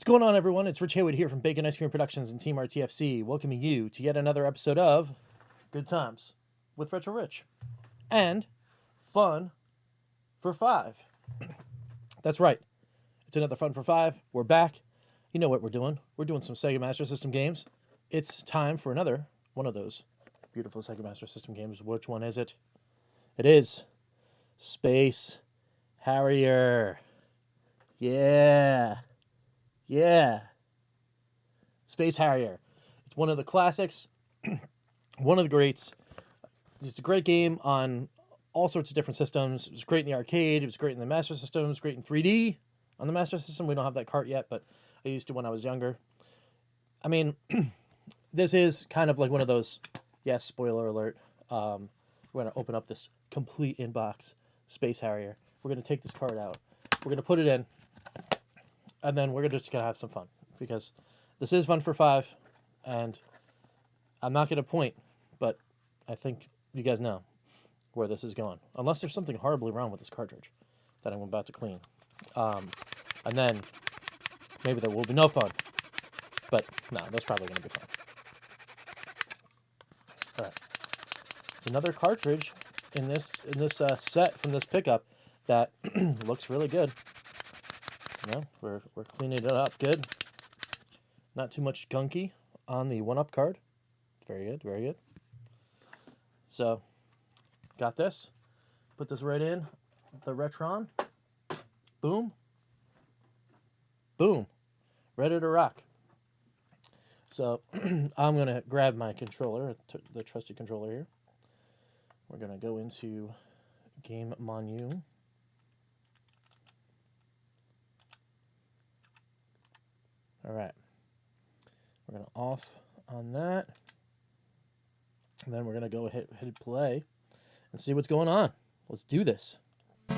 going on, everyone? It's Rich Haywood here from Bacon Ice Cream Productions and Team RTFC, welcoming you to yet another episode of Good Times with Retro Rich and Fun for Five. That's right. It's another Fun for Five. We're back. You know what we're doing. We're doing some Sega Master System games. It's time for another one of those beautiful Sega Master System games. Which one is it? It is Space Harrier. Yeah. Space Harrier. It's one of the classics, one of the greats. It's a great game on all sorts of different systems. It was great in the arcade. It was great in the Master System. It was great in 3D on the Master System. We don't have that cart yet, but I used to when I was younger. I mean, this is kind of like one of those, yes, spoiler alert. We're going to open up this complete inbox Space Harrier. We're going to take this card out. We're going to put it in. And then we're just going to have some fun because this is Fun for Five, and I'm not going to point, but I think you guys know where this is going. Unless there's something horribly wrong with this cartridge that I'm about to clean. And then maybe there will be no fun. But no, that's probably going to be fun. All right. It's another cartridge in this set from this pickup that looks really good. No, we're cleaning it up good. Not too much gunky on the 1-up card. Very good, very good. So, got this. Put this right in the Retron. Boom. Boom. Ready to rock. So, I'm going to grab my controller, the trusty controller here. We're going to go into Game Menu. All right, we're going to off on that, and then we're going to go hit play and see what's going on. Let's do this. All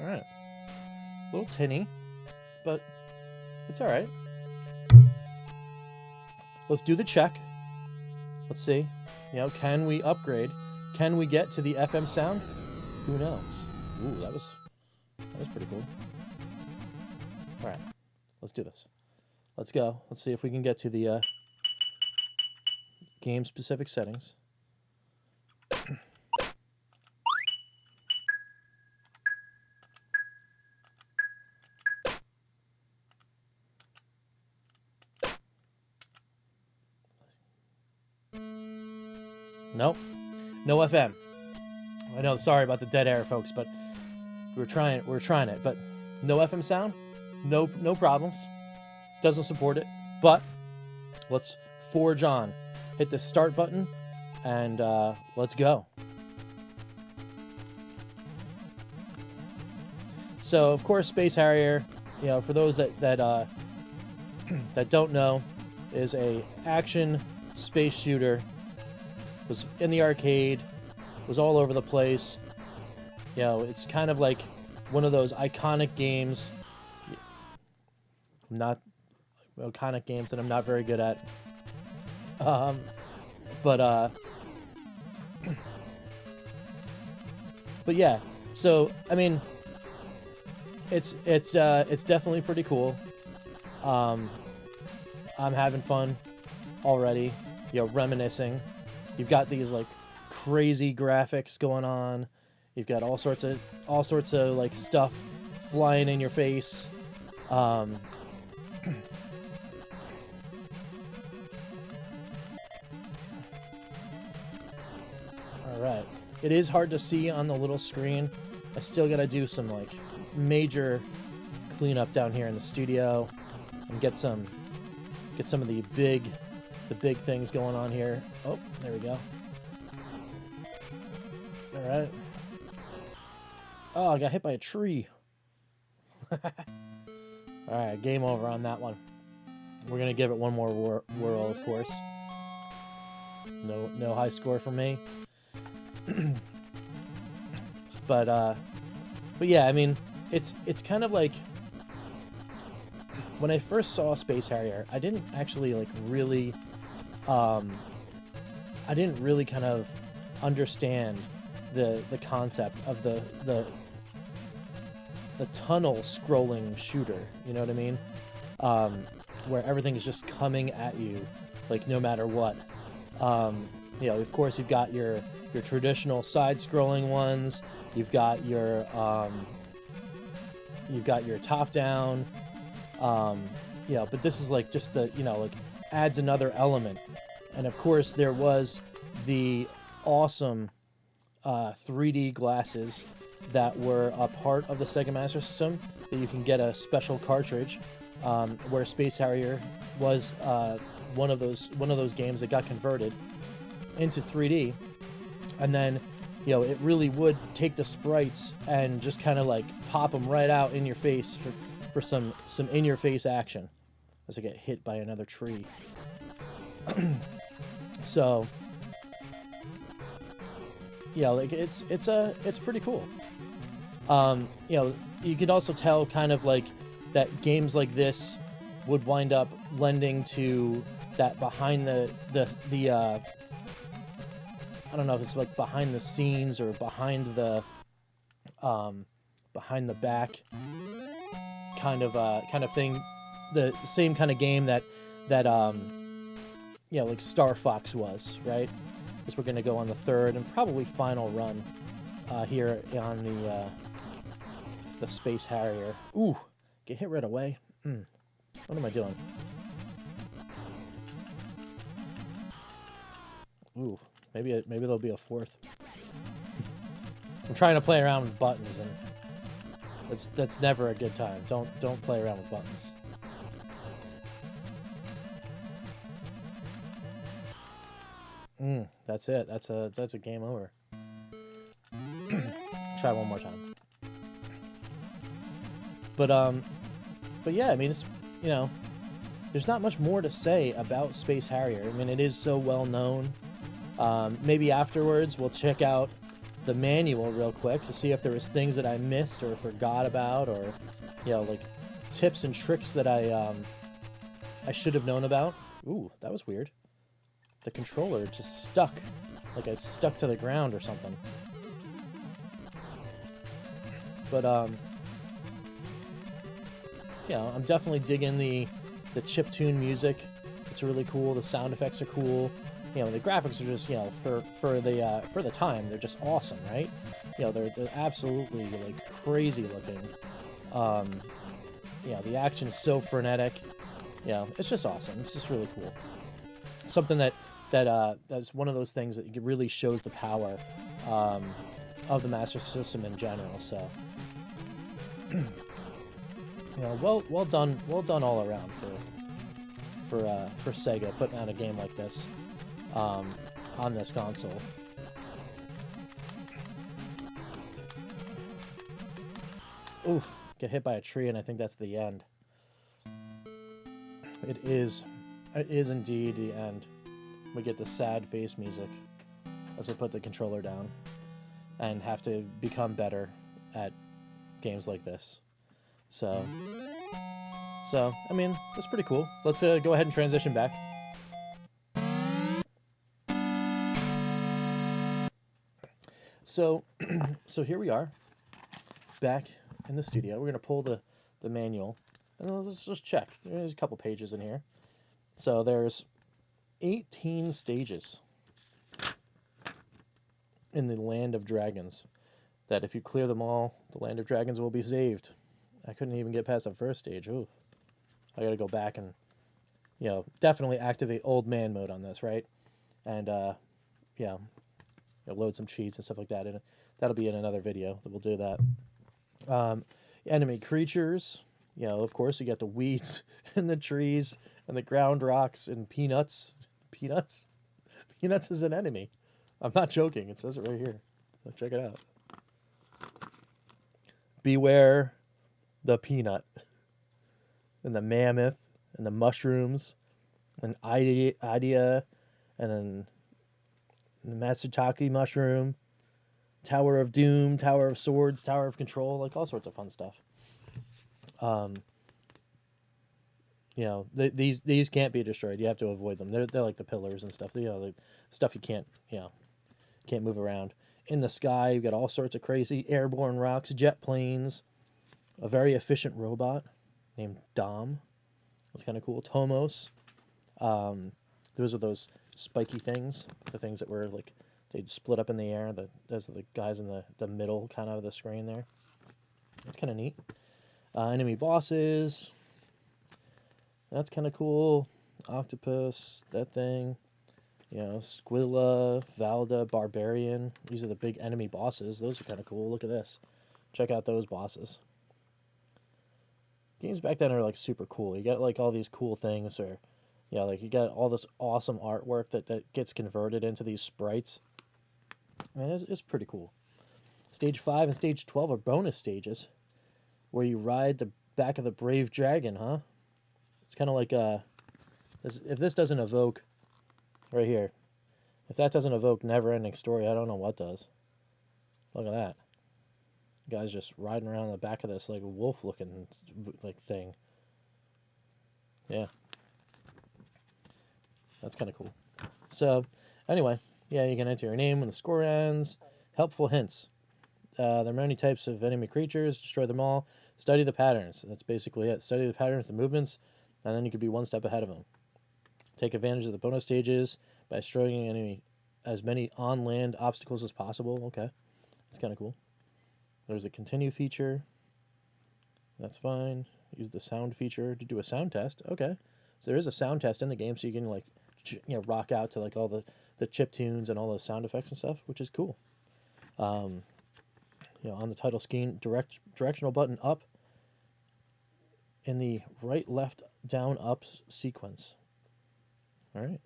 right, a little tinny, but it's all right. Let's do the check. Let's see, can we upgrade? Can we get to the FM sound? Who knows? Ooh, that was pretty cool. All right, let's do this. Let's go. Let's see if we can get to the game-specific settings. Nope. No FM. I know, sorry about the dead air, folks, but we're trying it. But no FM sound, no problems. Doesn't support it. But let's forge on. Hit the start button, and let's go. So, of course, Space Harrier, for those that that don't know, is a action space shooter. Was in the arcade, was all over the place. It's kind of like one of those iconic games. Not iconic games that I'm not very good at. But yeah. So I mean, it's definitely pretty cool. I'm having fun already. Reminiscing. You've got these like crazy graphics going on. You've got all sorts of like stuff flying in your face. All right. It is hard to see on the little screen. I still got to do some like major cleanup down here in the studio and get some of the big things going on here. Oh, there we go. All right. Oh, I got hit by a tree. All right, game over on that one. We're gonna give it one more whirl, of course. No high score for me. But yeah, I mean, it's kind of like when I first saw Space Harrier, I didn't actually like really I didn't really kind of understand the concept of the tunnel scrolling shooter. You know what I mean? Where everything is just coming at you, like no matter what. You know, of course, you've got your traditional side-scrolling ones. You've got your top-down. You know, but this is like just the, you know, like adds another element. And of course, there was the awesome 3D glasses that were a part of the Sega Master System that you can get a special cartridge where Space Harrier was one of those games that got converted into 3D, and then, you know, it really would take the sprites and just kind of like pop them right out in your face for some in your face action as I get hit by another tree. So yeah, like it's pretty cool. You know, you could also tell kind of like that games like this would wind up lending to that behind the I don't know if it's like behind the scenes or behind the back kind of thing. The same kind of game that you know, like Star Fox was, right? Because we're gonna go on the third and probably final run here on the Space Harrier. Ooh, get hit right away. What am I doing? Ooh, maybe there'll be a fourth. I'm trying to play around with buttons, and that's never a good time. Don't play around with buttons. That's it. That's a game over. Try one more time. But yeah, I mean, it's, you know, there's not much more to say about Space Harrier. I mean, it is so well known. Maybe afterwards we'll check out the manual real quick to see if there was things that I missed or forgot about, or, you know, like tips and tricks that I should have known about. Ooh, that was weird. The controller just stuck, like I stuck to the ground or something. But you know, I'm definitely digging the chiptune music. It's really cool. The sound effects are cool. You know, the graphics are just, you know, for the time, they're just awesome, right? You know, they're absolutely like crazy looking. You know, the action is so frenetic. You know, it's just awesome. It's just really cool. Something that's one of those things that really shows the power of the Master System in general. So, you know, well done all around for Sega putting out a game like this on this console. Ooh, get hit by a tree, and I think that's the end. It is indeed the end. We get the sad face music as I put the controller down and have to become better at games like this. So I mean, that's pretty cool. Let's go ahead and transition back. So here we are, back in the studio. We're gonna pull the manual, and let's just check. There's a couple pages in here. So there's 18 stages in the Land of Dragons, that if you clear them all, the Land of Dragons will be saved. I couldn't even get past the first stage. Ooh. I gotta go back and, you know, definitely activate old man mode on this, right? And, yeah, load some cheats and stuff like that. And that'll be in another video that we'll do that. Enemy creatures, you know, of course, you got the weeds and the trees and the ground rocks and peanuts. Peanuts? Peanuts is an enemy. I'm not joking. It says it right here. So check it out. Beware the peanut. And the mammoth. And the mushrooms. And idea. And then the Matsutake mushroom. Tower of Doom. Tower of Swords. Tower of Control. Like all sorts of fun stuff. You know, these can't be destroyed. You have to avoid them. They're like the pillars and stuff. You know, the stuff you can't, you know, Can't move around. In the sky, you've got all sorts of crazy airborne rocks, jet planes, a very efficient robot named Dom. That's kind of cool. Tomos. Those are those spiky things, the things that were like, they'd split up in the air. Those are the guys in the middle kind of the screen there. That's kind of neat. Enemy bosses. That's kind of cool. Octopus, that thing. Squilla, Valda, Barbarian. These are the big enemy bosses. Those are kind of cool. Look at this. Check out those bosses. Games back then are like super cool. You got like all these cool things, or like you got all this awesome artwork that gets converted into these sprites. And it's pretty cool. Stage 5 and Stage 12 are bonus stages where you ride the back of the brave dragon, huh? It's kind of like if this doesn't evoke right here, if that doesn't evoke Never-Ending Story, I don't know what does. Look at that. The guy's just riding around the back of this like wolf-looking like thing. Yeah. That's kind of cool. So, anyway, yeah, you can enter your name when the score ends. Helpful hints. There are many types of enemy creatures. Destroy them all. Study the patterns. That's basically it. Study the patterns, the movements, and then you could be one step ahead of them. Take advantage of the bonus stages by destroying as many on-land obstacles as possible. Okay, that's kind of cool. There's a continue feature. That's fine. Use the sound feature to do a sound test. Okay, so there is a sound test in the game, so you can like rock out to like all the chip tunes and all those sound effects and stuff, which is cool. On the title screen, directional button up in the right, left, down, up sequence. All right.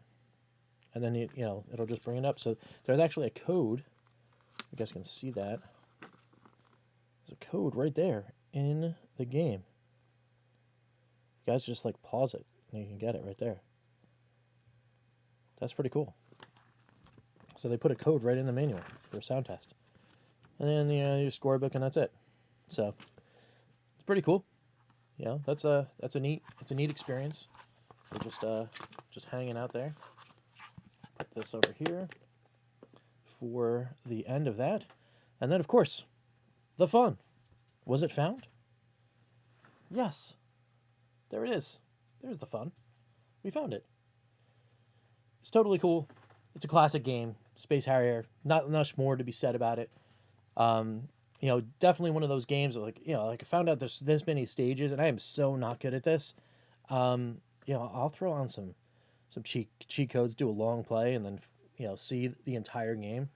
And then, it'll just bring it up. So there's actually a code. You guys can see that. There's a code right there in the game. You guys just like pause it and you can get it right there. That's pretty cool. So they put a code right in the manual for a sound test. And then, your scorebook, and that's it. So it's pretty cool. That's a neat experience. We're just hanging out there. Put this over here for the end of that. And then, of course, the fun. Was it found? Yes. There it is. There's the fun. We found it. It's totally cool. It's a classic game. Space Harrier. Not much more to be said about it. Definitely one of those games that I found out there's this many stages, and I am so not good at this. I'll throw on some cheat codes, do a long play, and then see the entire game.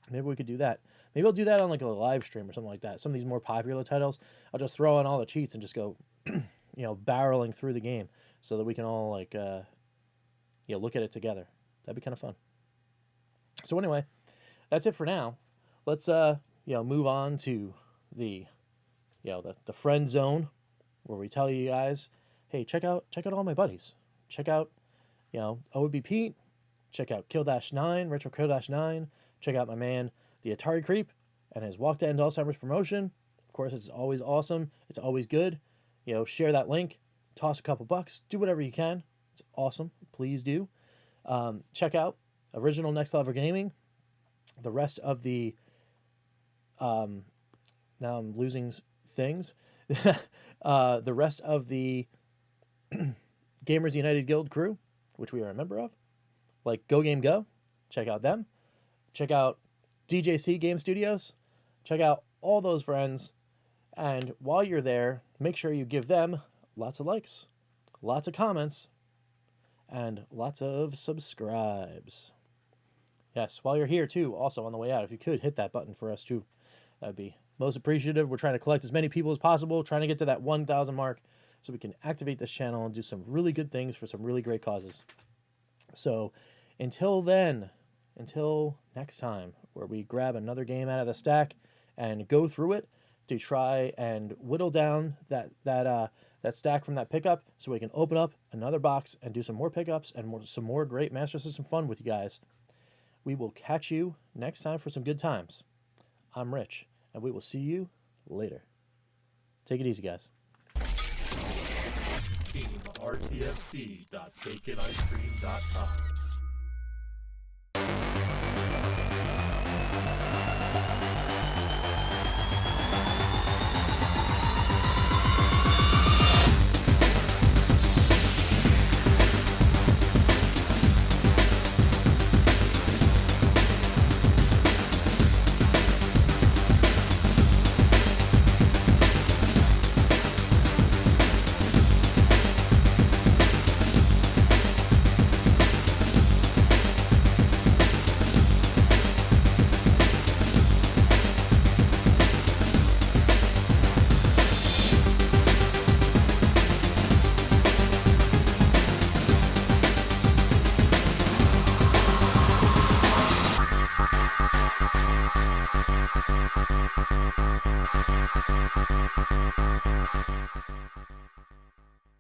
Maybe we could do that. Maybe I'll do that on like a live stream or something like that. Some of these more popular titles, I'll just throw on all the cheats and just go, barreling through the game so that we can all look at it together. That'd be kind of fun. So anyway, that's it for now. Let's move on to the friend zone, where we tell you guys, hey, check out all my buddies. Check out OB Pete. Check out Kill-9, Retro Kill-9. Check out my man, the Atari Creep, and his Walk to End Alzheimer's promotion. Of course, it's always awesome. It's always good. Share that link. Toss a couple bucks. Do whatever you can. It's awesome. Please do. Check out Original Next Level Gaming. The rest of the now I'm losing things. The rest of the Gamers United Guild crew, which we are a member of, like Go Game Go, check out them. Check out DJC Game Studios. Check out all those friends. And while you're there, make sure you give them lots of likes, lots of comments, and lots of subscribes. Yes, while you're here too, also on the way out, if you could hit that button for us too, that'd be most appreciative. We're trying to collect as many people as possible, trying to get to that 1,000 mark so we can activate this channel and do some really good things for some really great causes. So until then, until next time, where we grab another game out of the stack and go through it to try and whittle down that stack from that pickup so we can open up another box and do some more pickups and some more great Master System fun with you guys. We will catch you next time for some good times. I'm Rich, and we will see you later. Take it easy, guys. TeamRTFC.BaconIceCream.com